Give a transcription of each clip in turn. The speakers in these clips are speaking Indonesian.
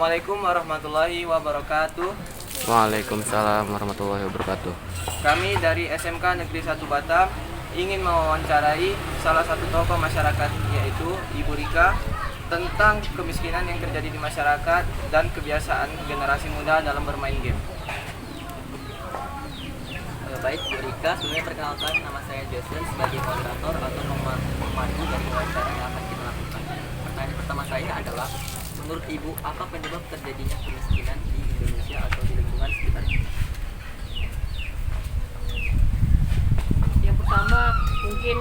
Assalamualaikum warahmatullahi wabarakatuh. Waalaikumsalam warahmatullahi wabarakatuh. Kami dari SMK Negeri 1 Batam ingin mewawancarai salah satu tokoh masyarakat, yaitu Ibu Rika, tentang kemiskinan yang terjadi di masyarakat dan kebiasaan generasi muda dalam bermain game. Baik, Bu Rika, sebelumnya perkenalkan, nama saya Jason sebagai moderator atau pemandu dari wawancara yang akan kita lakukan. Pertanyaan pertama saya adalah, menurut Ibu, apa penyebab terjadinya kemiskinan di Indonesia atau di lingkungan sekitar kita? Yang pertama mungkin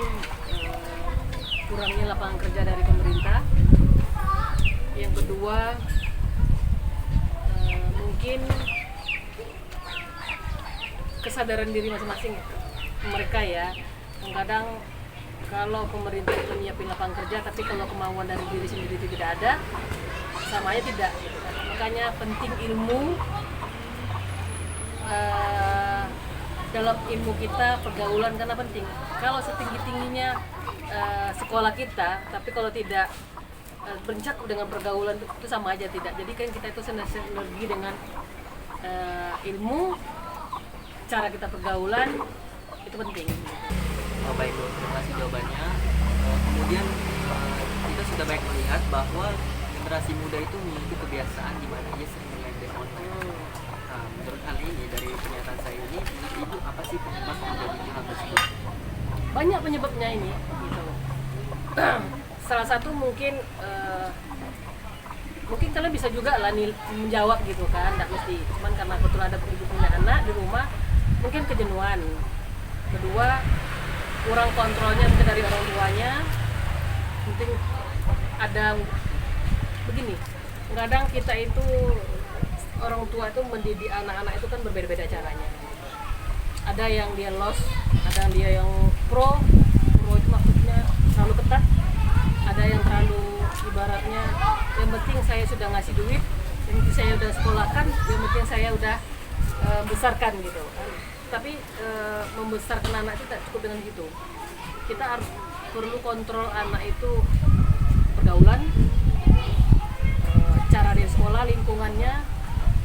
kurangnya lapangan kerja dari pemerintah. Yang kedua mungkin kesadaran diri masing-masing mereka ya. Kadang kalau pemerintah itu menyiapkan lapangan kerja, tapi kalau kemauan dari diri sendiri itu tidak ada, sama aja tidak. Makanya penting ilmu. Dalam ilmu kita, pergaulan karena penting. Kalau setinggi-tingginya sekolah kita, tapi kalau tidak bercakup dengan pergaulan, itu sama aja tidak. Jadi kan kita itu sinergi dengan ilmu, cara kita pergaulan, itu penting. Oh, baik, Bu, terima kasih jawabannya. Kemudian kita sudah banyak melihat bahwa generasi muda itu memiliki kebiasaan di mana ia sering bermain game online. Nah, menurut hal ini, dari pernyataan saya ini, menurut Ibu apa sih penyebab terjadinya hal tersebut? Banyak penyebabnya ini gitu. Salah satu mungkin kalian bisa juga lah menjawab gitu kan, tidak mesti cuman karena kebetulan ada ibu punya anak di rumah, mungkin kejenuhan. Kedua, kurang kontrolnya mungkin dari orang tuanya. Mungkin ada begini, kadang kita itu orang tua itu mendidik anak-anak itu kan berbeda-beda caranya. Ada yang dia lost, ada yang dia yang pro itu maksudnya terlalu ketat. Ada yang terlalu ibaratnya yang penting saya sudah ngasih duit, yang penting saya udah sekolahkan, yang penting saya udah besarkan gitu. Tapi membesarkan anak itu tidak cukup dengan gitu. Kita harus perlu kontrol anak itu pergaulan, cara dia sekolah, lingkungannya.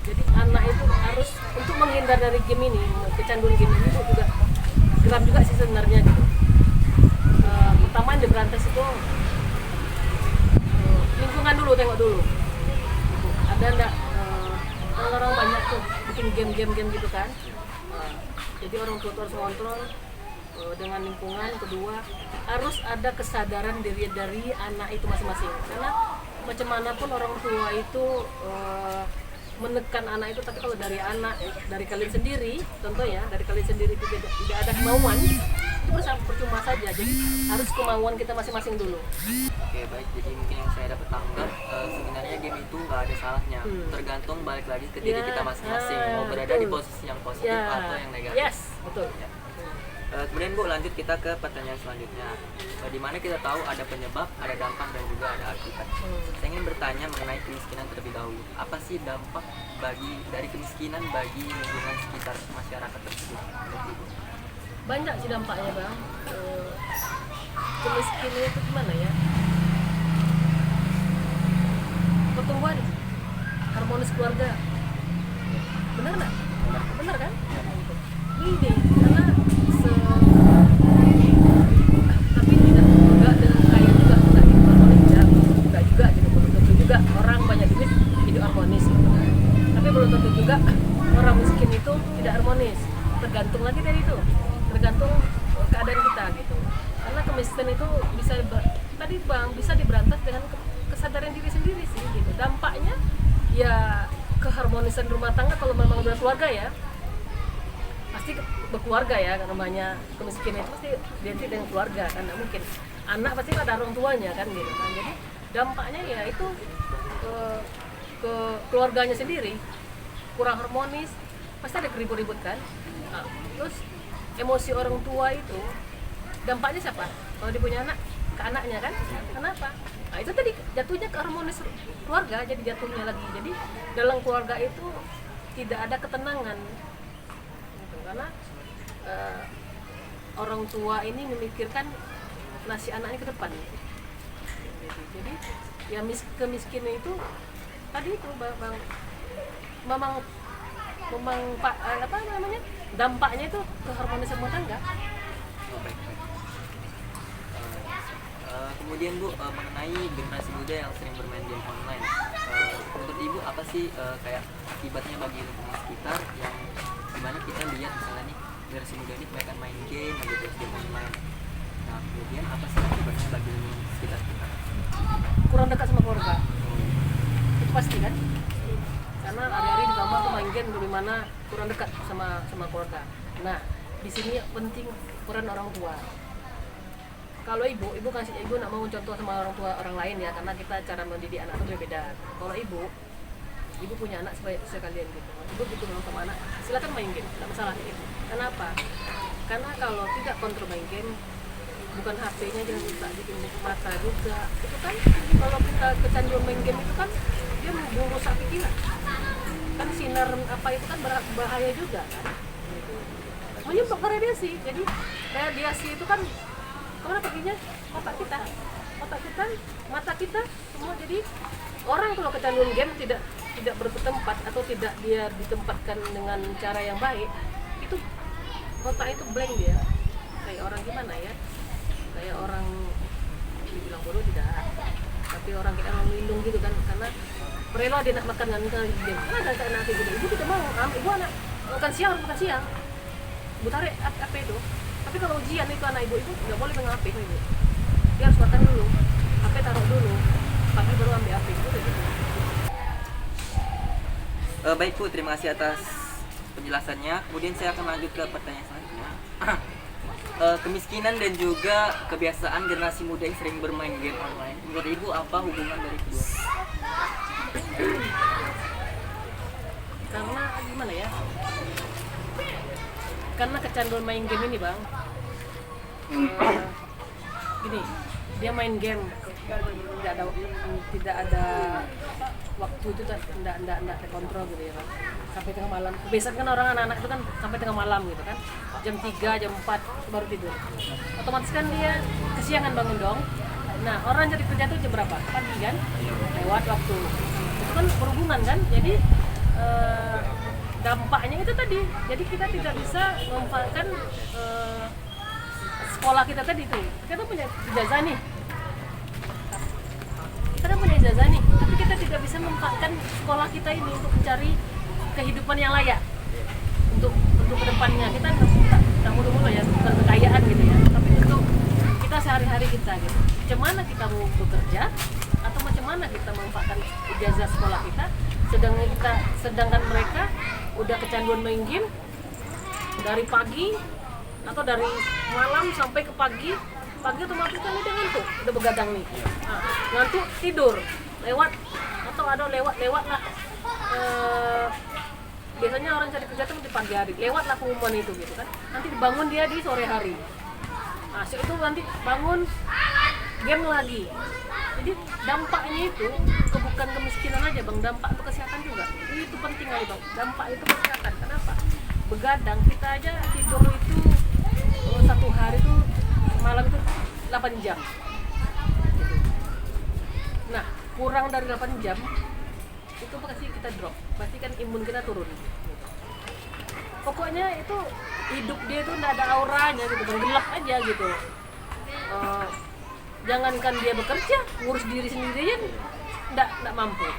Jadi anak itu harus untuk menghindar dari game ini, kecanduan game ini itu juga geram juga sih sebenarnya gitu. Pertama yang diberantas itu lingkungan dulu, tengok dulu. Ada enggak orang banyak tuh bikin game gitu kan. Jadi orang tua harus kontrol dengan lingkungan. Kedua, harus ada kesadaran diri dari anak itu masing-masing. Karena macam mana pun orang tua itu menekan anak itu, tapi kalau dari anak, dari kalian sendiri, contohnya dari kalian sendiri tidak ada kemauan, itu percuma saja. Jadi harus kemauan kita masing-masing dulu. Oke, baik, jadi mungkin yang saya dapat tangkap, sebenarnya game itu nggak ada salahnya, tergantung balik lagi ke diri kita masing-masing, mau berada di posisi yang positif atau yang negatif. Yes, betul. Ya. Kemudian Bu, lanjut kita ke pertanyaan selanjutnya. Di mana kita tahu ada penyebab, ada dampak, dan juga ada akibat. Saya ingin bertanya mengenai kemiskinan terlebih dahulu. Apa sih dampak dari kemiskinan bagi lingkungan sekitar masyarakat tersebut? Banyak sih dampaknya Bang. Kemiskinan itu gimana ya? Pertumbuhan harmonis keluarga. Benar nggak? Benar kan? Ini karena tapi tidak juga dengan kaya juga tidak hidup harmonis ya. Tidak juga gitu, belum tentu juga orang banyak duit hidup harmonis gitu. Tapi belum tentu juga orang miskin itu tidak harmonis. Tergantung lagi dari itu. Tergantung keadaan kita gitu. Karena kemiskinan itu bisa diberantas dengan kesadaran diri sendiri sih gitu. Dampaknya ya keharmonisan rumah tangga kalau memang udah keluarga ya. Pasti berkeluarga ya, karena banyak kemiskinan itu pasti identik dengan keluarga kan, nggak mungkin anak pasti ada orang tuanya kan gitu kan. Jadi dampaknya ya itu ke keluarganya sendiri kurang harmonis, pasti ada ribut-ribut kan. Nah, terus emosi orang tua itu dampaknya siapa? Kalau dia punya anak, ke anaknya kan. Kenapa? Nah, itu tadi jatuhnya ke harmonis keluarga, jadi jatuhnya lagi. Jadi dalam keluarga itu tidak ada ketenangan. Karena orang tua ini memikirkan nasib anaknya ke depan. Jadi ya kemiskinan itu tadi itu bang memang apa namanya, dampaknya itu ke harmonis rumah tangga. Oh, baik. Kemudian Bu, mengenai generasi muda yang sering bermain game online, menurut Ibu apa sih kayak akibatnya bagi lingkungan sekitar yang dimana kita lihat misalnya nih generasi muda ini kebanyakan main game gitu, game online. Nah kemudian apa sih akibatnya bagi lingkungan sekitar kita? Kurang dekat sama keluarga, itu pasti kan, karena hari-hari di kamar tuh main game, bagaimana kurang dekat sama keluarga. Nah di sini penting peran orang tua. Kalau ibu nak mau contoh sama orang tua orang lain ya, karena kita cara mendidik anak itu berbeda. Kalau ibu punya anak sekalian gitu, ibu gitu ngomong sama anak, silakan main game, tidak masalah gitu. Kenapa? Karena kalau tidak kontrol main game, bukan HP-nya jangan rusak, bikin mata juga. Itu kan kalau kita kecanduan main game itu kan dia merusak pikiran. Kan sinar apa itu kan bahaya juga kan. Menyebabkan ke radiasi. Jadi radiasi itu kan kemana perginya? Otak kita, mata kita, semua. Jadi orang kalau kecanduan game tidak bertempat atau tidak dia ditempatkan dengan cara yang baik, itu otak itu blank dia. Kayak orang gimana ya? Kayak orang dibilang bodoh tidak, tapi orang kayak orang lindung gitu kan, karena rela dia nak makan dengan game. Ada anak gitu, ibu tidak mau, ibu anak makan siang, ibu tarik HP itu. Tapi kalau ujian itu anak ibu nggak boleh pegang HP ibu. Dia harus makan dulu, HP taruh dulu, tapi baru ambil HP itu gitu. Baik Bu, terima kasih atas penjelasannya. Kemudian saya akan lanjut ke pertanyaan selanjutnya. Kemiskinan dan juga kebiasaan generasi muda yang sering bermain game online, menurut Ibu apa hubungan dari kedua? Karena gimana ya? Karena kecanduan main game ini bang, gini, dia main game tidak ada waktu itu tidak terkontrol gitu ya bang, sampai tengah malam. Biasanya kan orang anak-anak itu kan sampai tengah malam gitu kan, jam 3, jam 4 baru tidur. Otomatis kan dia kesiangan bangun dong. Nah orang jadi kerja itu jam berapa? Pagi kan, lewat waktu itu kan berhubungan kan, jadi dampaknya itu tadi. Jadi kita tidak bisa memanfaatkan sekolah kita tadi itu. Kita punya ijazah nih, tapi kita tidak bisa memanfaatkan sekolah kita ini untuk mencari kehidupan yang layak untuk kedepannya. Kita nggak mulu-mulu ya, bukan kekayaan gitu ya, tapi untuk kita sehari-hari kita gitu. Macam mana kita mau bekerja atau macam mana kita memanfaatkan ijazah sekolah kita, sedangkan mereka udah kecanduan main game dari pagi atau dari malam sampai ke pagi otomatis kan dia ngantuk, udah begadang nih, ngantuk tidur lewat atau ada lewat lah. Biasanya orang cari kerja tuh di pagi hari, lewatlah pengumuman itu gitu kan, nanti dibangun dia di sore hari. Nah itu nanti bangun game lagi. Jadi dampaknya itu bukan kemiskinan aja bang, dampak itu kesehatan juga. Itu penting kali bang, dampak itu kesehatan. Kenapa? Begadang kita aja tidur itu satu hari tuh malam itu 8 jam gitu. Nah kurang dari 8 jam itu pasti kita drop, pasti kan imun kita turun gitu. Pokoknya itu hidup dia itu nggak ada auranya gitu, gelap aja gitu. Jangankan dia bekerja, ngurus diri sendiri aja nggak mampu.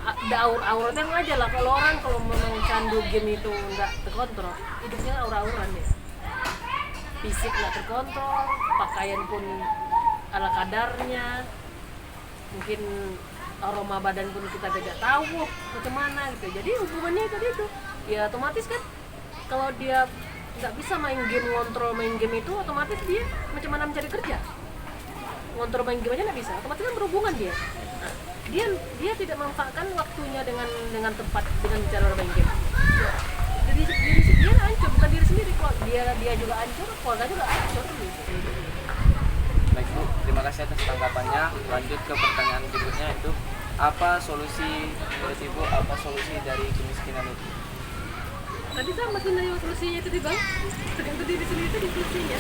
Ada aura-auranya aja lah. Kalau orang memang candu game itu nggak terkontrol, hidupnya aura-auran deh. Fisik nggak terkontrol, pakaian pun ala kadarnya, mungkin aroma badan pun kita tidak tahu macam mana gitu. Jadi hubungannya tadi itu, ya otomatis kan kalau dia nggak bisa ngontrol main game itu, otomatis dia macam mana mencari kerja. Ngontrol main game aja nggak bisa, otomatis kan berhubungan dia. Nah, dia tidak memanfaatkan waktunya dengan tepat dengan cara main game. Jadi dia hancur, bukan diri sendiri, kok dia juga hancur, keluarga juga hancur gitu. Baik Bu, terima kasih atas tanggapannya. Lanjut ke pertanyaan berikutnya, itu apa solusi menurut Ibu, apa solusi dari kemiskinan itu? Tadi kan masih nanya solusinya itu di bang, tergantung diri sendiri itu di solusinya.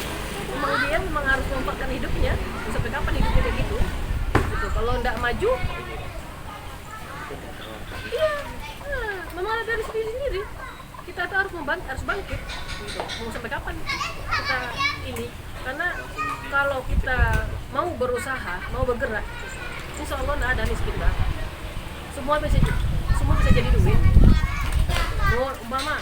Dia memang harus memanfaatkan hidupnya, sampai kapan hidupnya kayak gitu. Kalau nggak maju, Iya, memang ada dari sendiri. Kita tuh harus bangkit gitu. Mau sampai kapan kita ini? Karena kalau kita mau berusaha, mau bergerak, insya Allah nggak ada miskin banget. Semua bisa jadi duit. Mau umpama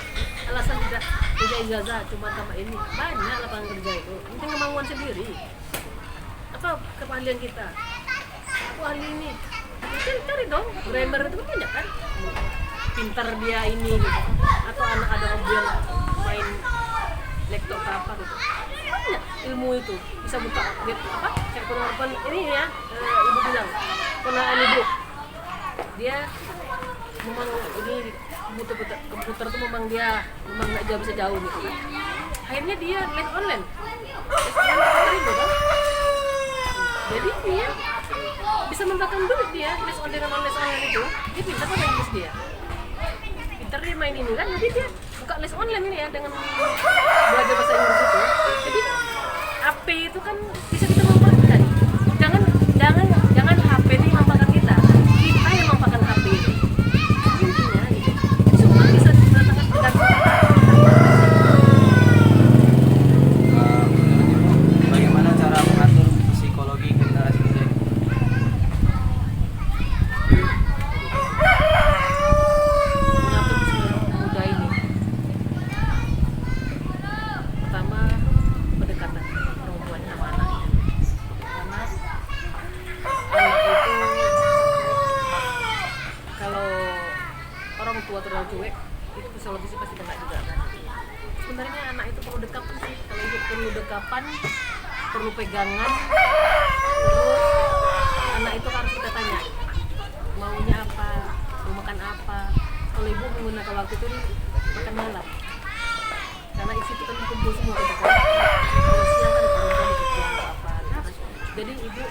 alasan tidak punya ijazah cuma sama ini, banyak lapangan kerja itu. Penting kemauan sendiri. Apa keahlian kita? Aku ahli ini. Cari dong. Grammar itu kan banyak kan. Pintar dia ini gitu. Atau anak ada yang main laptop apa gitu. Banyak ilmu itu bisa buka apa? Cek pengharapan ini ya. Ibu bilang penaan ibu. Dia memang ini butuh komputer tuh memang nggak jauh bisa jauh gitu kan. Akhirnya dia les online. Itu kan. Jadi dia bisa mendapatkan duit dia les online itu. Dia pintar apa Inggris dia. Pintar dia main ini kan, jadi dia buka les online ini ya dengan belajar bahasa Inggris itu. Jadi HP itu kan bisa kita manfaatkan. Jangan HP ini manfaatkan kita yang manfaatkan HP itu. Intinya gitu. Semua bisa didatangkan dengan Bagaimana cara mengatur psikologi generasi muda ini? mengatur muda ini. Pertama, pendekatan orang tuanya sama anaknya. Karena anak itu kalau orang tua terlalu cuek, itu psikologis pasti kena juga kan. Sebenarnya anak itu perlu dekapan sih. Kalau ibu perlu dekapan, perlu pegangan. Terus anak itu harus kita tanya maunya apa, mau makan apa. Kalau ibu menggunakan waktu itu makan malam, karena isi itu kan kumpul semua kita kan. Kalau siang kan orang tua bekerja atau apa gitu kan. Jadi ibu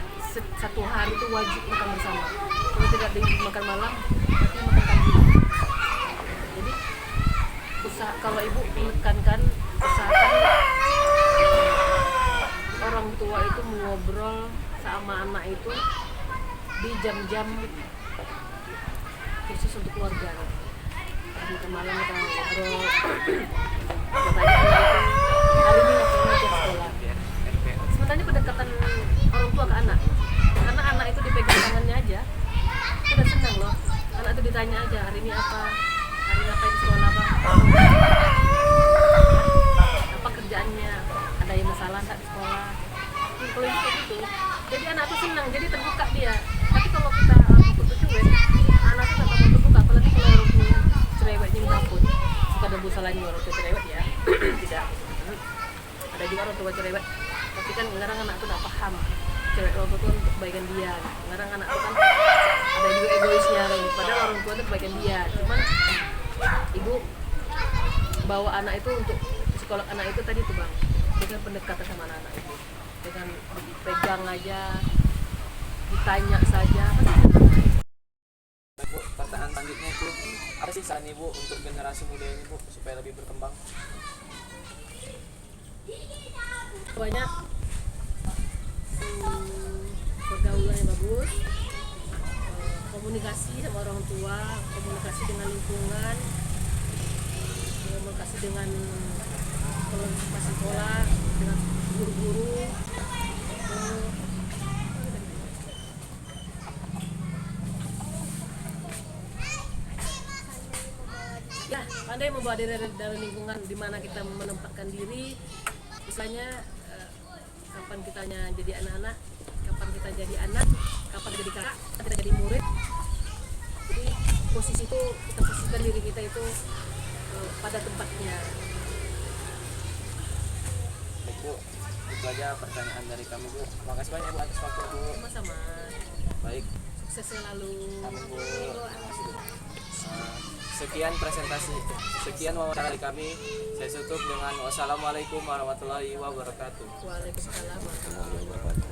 satu hari itu wajib makan bersama. Kalau tidak makan malam, berarti makan pagi. Jadi kalau ibu menekankan, usahakan orang tua itu mengobrol sama anak itu di jam-jam khusus untuk keluarga. Di malam kita ngobrol, kita tanya anak itu hari ini ngapain aja sekolah. Sebenarnya pendekatan orang tua ke anak, karena anak itu dipegang tangannya aja, udah senang loh. Anak itu ditanya aja hari ini apa, hari ini ngapain di sekolah apa kerjaannya, ada yang masalah nggak di sekolah. Kalau itu kayak gitu, jadi anak tuh senang, jadi terbuka dia. Tapi kalau kita tutup cuek, anak tuh nggak mau terbuka. Apalagi kalau orang tua cerewetnya minta ampun, suka debu salahnya orang tua cerewet ya. Tidak, ada juga orang tua cerewet, tapi kan sekarang anak tuh nggak paham cerewet orang tua tuh untuk kebaikan dia. Sekarang anak tuh kan ada juga egoisnya, padahal orang tua itu kebaikan dia. Cuman ibu bawa anak itu untuk psikolog anak itu tadi tuh bang, dengan pendekatan sama anak itu, dengan pegang aja, ditanya saja. Bu, pertanyaan selanjutnya itu apa sih saran ibu untuk generasi muda ini bu supaya lebih berkembang? Banyak pergaulan yang bagus, komunikasi sama orang tua, komunikasi dengan lingkungan, komunikasi dengan sekolah, dengan guru-guru. Ya, pandai membawa diri dari lingkungan di mana kita menempatkan diri. Misalnya kapan kita jadi anak-anak, kapan kita jadi anak, kapan jadi kakak, kapan kita jadi murid. Jadi posisi itu kita posisikan diri kita itu pada tempatnya. Bu, itu aja pertanyaan dari kami bu. Makasih banyak bu atas waktu bu. Sama-sama. Baik. Sukses selalu. Amin bu. Sekian presentasi, sekian wawancara dari kami. Saya tutup dengan wassalamualaikum warahmatullahi wabarakatuh. Waalaikumsalam warahmatullahi wabarakatuh.